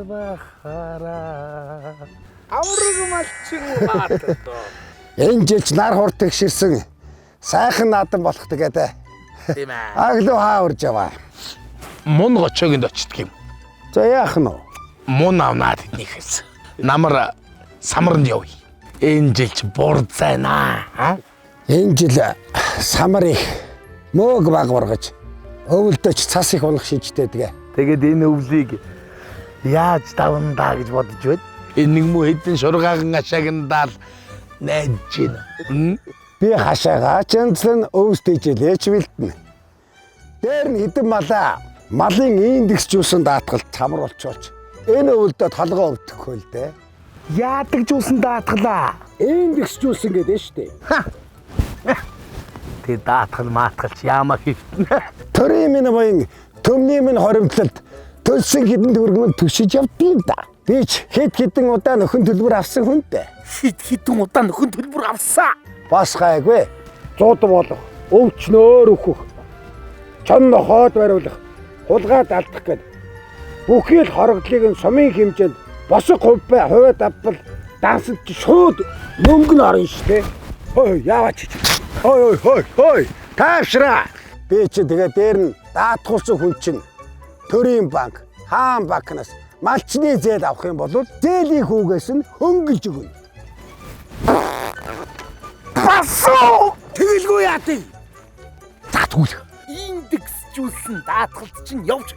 Бахара. Авраг малчин баатар. Энэ жилч нар хурд тэгширсэн сайхан наадам болох тэгээд Тийм ээ. аглуу хаа урж яваа. Мун гочоогонд очдөг юм. За яах нь вэ? Мун авнаа тэднийхээс. Намар самарнд явъя. Энэ жилч бурзайнаа. Энэ жил самар их мөөг баг ургаж өвөлдөж цас их унах шийдтэй тэгээ. Тэгээд энэ өвлийг яаж давандаа гэж бодож байна. Энэ нэг муу хэдэн шургаахан ашаагндаал найдаж байна. Би хашаага чанцлан өвсдөж лээч бэлтэн. Дээр нь хідэн малын индекс жуусан даатгалт цамар болчооч. Энэ өвөлдөд толгоо өвдөхгүй л дээ. Яадаг жуусан даатгалаа. Индекс жуусан гэдэг нь шүү дээ. Тэ даатгал маатгалч яамаа хийвтэн. Төрийн минь боён төмний минь хоримтлалд төлсөн хідэн төгрөгөнд төшиж явдгийг да. Би ч хэд хідэн удаа нөхөн төлбөр авсан хүнтэй. Хитэн удаа нөхөн төлбөр авсан. Бас гайгүй. Зууд болох, өвчнөөр өөхөх. Чон нохоод бариулах, хулгай далдах гэд. Бүхий л хорогдлыг нь сумын хэмжээнд босго хувьбай хувиад авбал дансад шууд мөнгө нь орно штэ. Хой яаваач. Хой. Таашраа. Би чи тэгээ дээр нь даатгуулсан хүн чинь төрийн банк, хаан банкнаас малчны зээл авах юм бол зээлийн хүүгээс нь хөнгөлж өгнө. Басуу! Тэгэлгүй яатыг. За тэгвэл Индекс жүүлсэн даатгалт чинь явж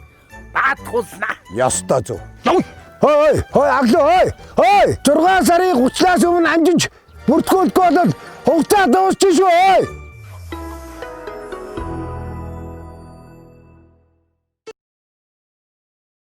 даатгуулнаа. Ястаа зөв. явъя. Хой, аглаа, хой. 6 сарын 30-наас өмнө амжиж бүртгүүлэхгүй бол хугацаа дуусчих шүү.